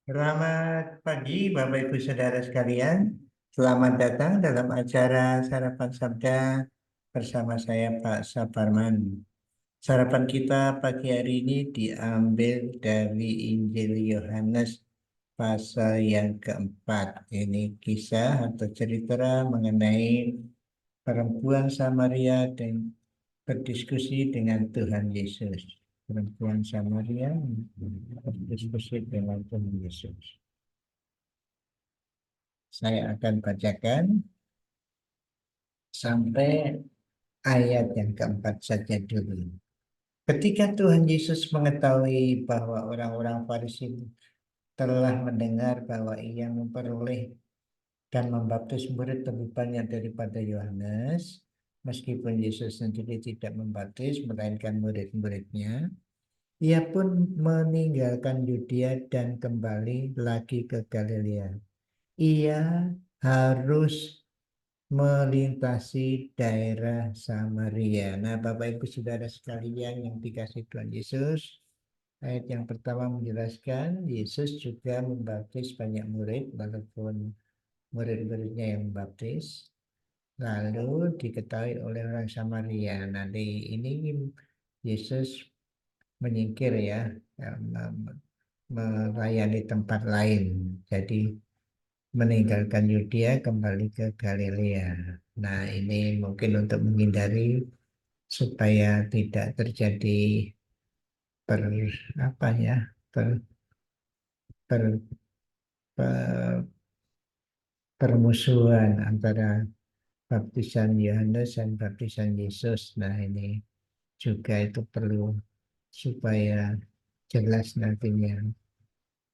Selamat pagi, Bapak Ibu Saudara sekalian. Selamat datang dalam acara Sarapan Sabda bersama saya Pak Saparman. Sarapan kita pagi hari ini diambil dari Injil Yohanes pasal yang keempat. Ini kisah atau cerita mengenai perempuan Samaria dan berdiskusi dengan Tuhan Yesus. Perempuan Samaria berdiskusi dengan Tuhan Yesus. Saya akan bacakan sampai ayat yang keempat saja dulu. Ketika Tuhan Yesus mengetahui bahwa orang-orang Farisi telah mendengar bahwa ia memperoleh dan membaptis murid lebih banyak daripada Yohanes, meskipun Yesus sendiri tidak membaptis, melainkan murid-muridnya, ia pun meninggalkan Yudea dan kembali lagi ke Galilea. Ia harus melintasi daerah Samaria. Nah, Bapak Ibu Saudara sekalian yang dikasihi Tuhan Yesus, ayat yang pertama menjelaskan Yesus juga membaptis banyak murid, walaupun murid-muridnya yang membaptis. Lalu diketahui oleh orang Samaria. Nah, di ini Yesus menyingkir ya, melayani tempat lain. Jadi meninggalkan Yudea kembali ke Galilea. Nah, ini mungkin untuk menghindari supaya tidak terjadi per apa ya per, per, per- permusuhan antara baptisan Yohanes dan baptisan Yesus. Nah, ini juga itu perlu supaya jelas nantinya.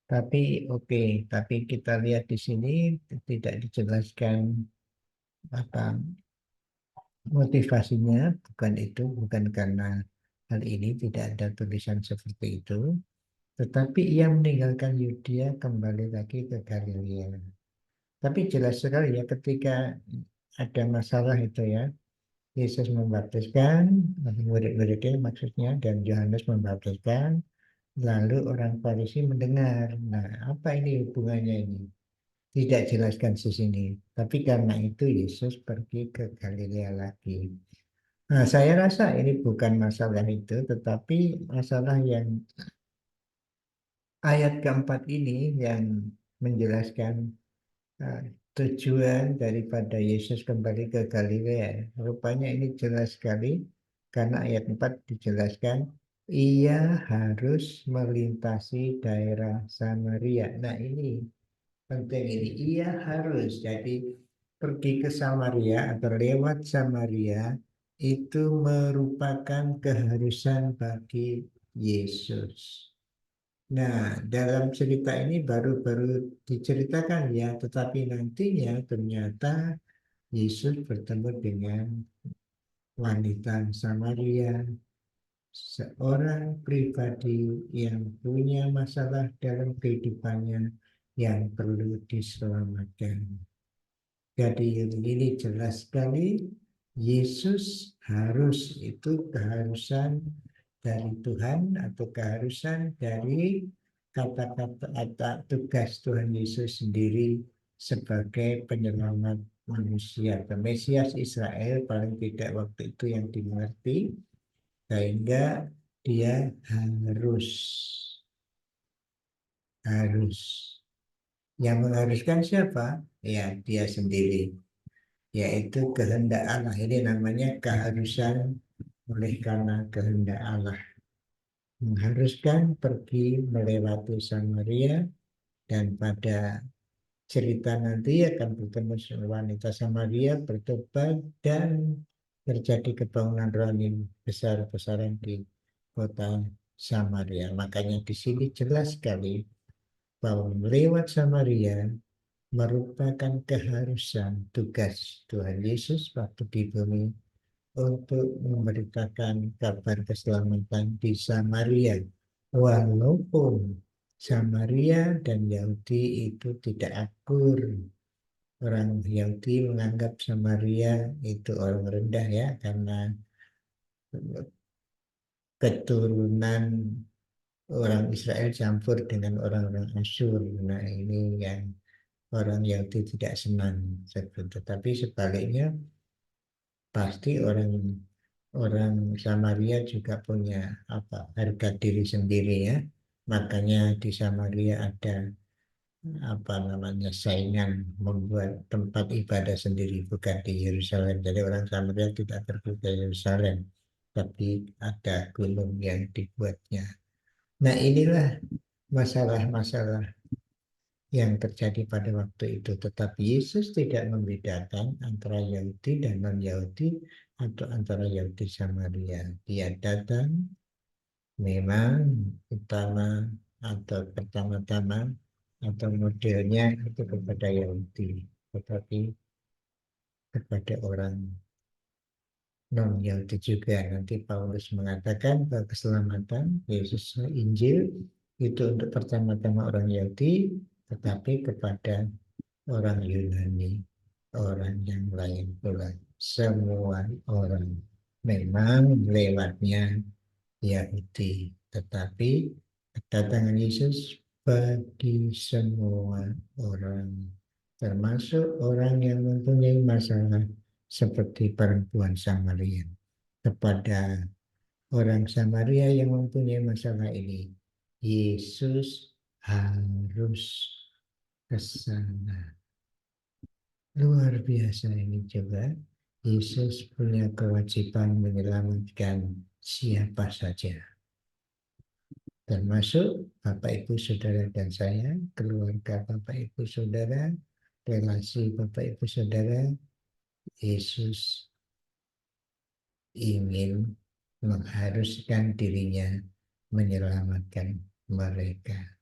Tapi oke, tapi kita lihat di sini tidak dijelaskan apa motivasinya, bukan itu, bukan karena hal ini tidak ada tulisan seperti itu, tetapi ia meninggalkan Yudea kembali lagi ke Galilea. Tapi jelas sekali ya ketika ada masalah itu ya, Yesus membaptiskan, murid-muridnya maksudnya, dan Yohanes membaptiskan, lalu orang Farisi mendengar. Nah, apa ini hubungannya ini? Tidak jelaskan di sini. Tapi karena itu Yesus pergi ke Galilea lagi. Nah, saya rasa ini bukan masalah itu, tetapi masalah yang ayat keempat ini yang menjelaskan eh, tujuan daripada Yesus kembali ke Galilea. Rupanya ini jelas sekali karena ayat 4 dijelaskan ia harus melintasi daerah Samaria. Nah, ini penting ini. Ia harus. Jadi pergi ke Samaria atau lewat Samaria itu merupakan keharusan bagi Yesus. Nah, dalam cerita ini baru-baru diceritakan ya, tetapi nantinya ternyata Yesus bertemu dengan wanita Samaria, seorang pribadi yang punya masalah dalam kehidupannya yang perlu diselamatkan. Jadi ini jelas sekali Yesus harus itu keharusan dari Tuhan atau keharusan dari kata-kata atau tugas Tuhan Yesus sendiri sebagai penyelamat manusia. Mesias Israel paling tidak waktu itu yang dimengerti sehingga dia harus. Yang mengharuskan siapa? Ya, dia sendiri. Yaitu kehendak Allah. Ini namanya keharusan oleh karena kehendak Allah. Mengharuskan pergi melewati Samaria dan pada cerita nanti akan bertemu wanita Samaria bertobat dan terjadi kebangunan rohani besar-besaran di kota Samaria. Makanya di sini jelas sekali bahwa melewat Samaria merupakan keharusan tugas Tuhan Yesus waktu di bumi untuk memberitakan kabar keselamatan di Samaria. Walaupun Samaria dan Yahudi itu tidak akur. Orang Yahudi menganggap Samaria itu orang rendah ya, karena keturunan orang Israel campur dengan orang-orang Asyur. Nah, ini yang orang Yahudi tidak senang. Tetapi sebaliknya pasti orang orang Samaria juga punya apa harga diri sendiri ya. Makanya di Samaria ada apa namanya saingan membuat tempat ibadah sendiri bukan di Yerusalem. Jadi orang Samaria tidak pergi ke Yerusalem, tapi ada gunung yang dibuatnya. Nah, inilah masalah-masalah yang terjadi pada waktu itu. Tetapi Yesus tidak membedakan antara Yahudi dan non-Yahudi atau antara Yahudi Samaria. Dia datang memang utama atau pertama-tama atau modelnya itu kepada Yahudi, tetapi kepada orang non-Yahudi juga. Nanti Paulus mengatakan bahwa keselamatan Yesus Injil itu untuk pertama-tama orang Yahudi, tetapi kepada orang Yunani, orang yang lain pula. Semua orang memang lewatnya Yahudi, tetapi kedatangan Yesus bagi semua orang, termasuk orang yang mempunyai masalah seperti perempuan Samaria. Kepada orang Samaria yang mempunyai masalah ini, Yesus harus ke sana. Luar biasa ini juga. Yesus punya kewajiban menyelamatkan siapa saja, termasuk Bapak Ibu Saudara dan saya, keluarga Bapak Ibu Saudara, relasi Bapak Ibu Saudara. Yesus ingin mengharuskan dirinya menyelamatkan mereka.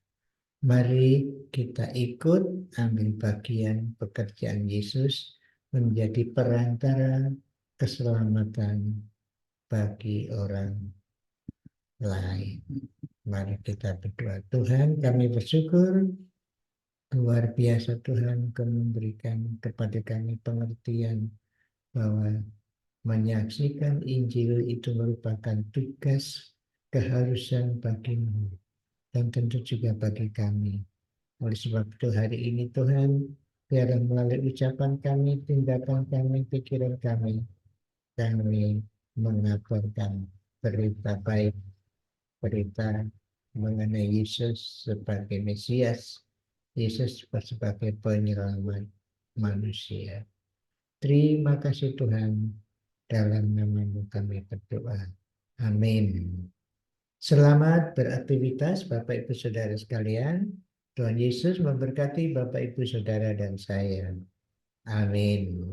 Mari kita ikut ambil bagian pekerjaan Yesus menjadi perantara keselamatan bagi orang lain. Mari kita berdoa. Tuhan, kami bersyukur luar biasa Tuhan Kau memberikan kepada kami pengertian bahwa menyaksikan Injil itu merupakan tugas keharusan bagimu dan tentu juga bagi kami. Oleh sebab itu hari ini Tuhan, biarlah melalui ucapan kami, tindakan kami, pikiran kami mengabarkan berita baik, berita mengenai Yesus sebagai Mesias, Yesus sebagai penyelamat manusia. Terima kasih Tuhan, dalam nama-Mu kami berdoa. Amin. Selamat beraktivitas Bapak Ibu Saudara sekalian. Tuhan Yesus memberkati Bapak Ibu Saudara dan saya. Amin.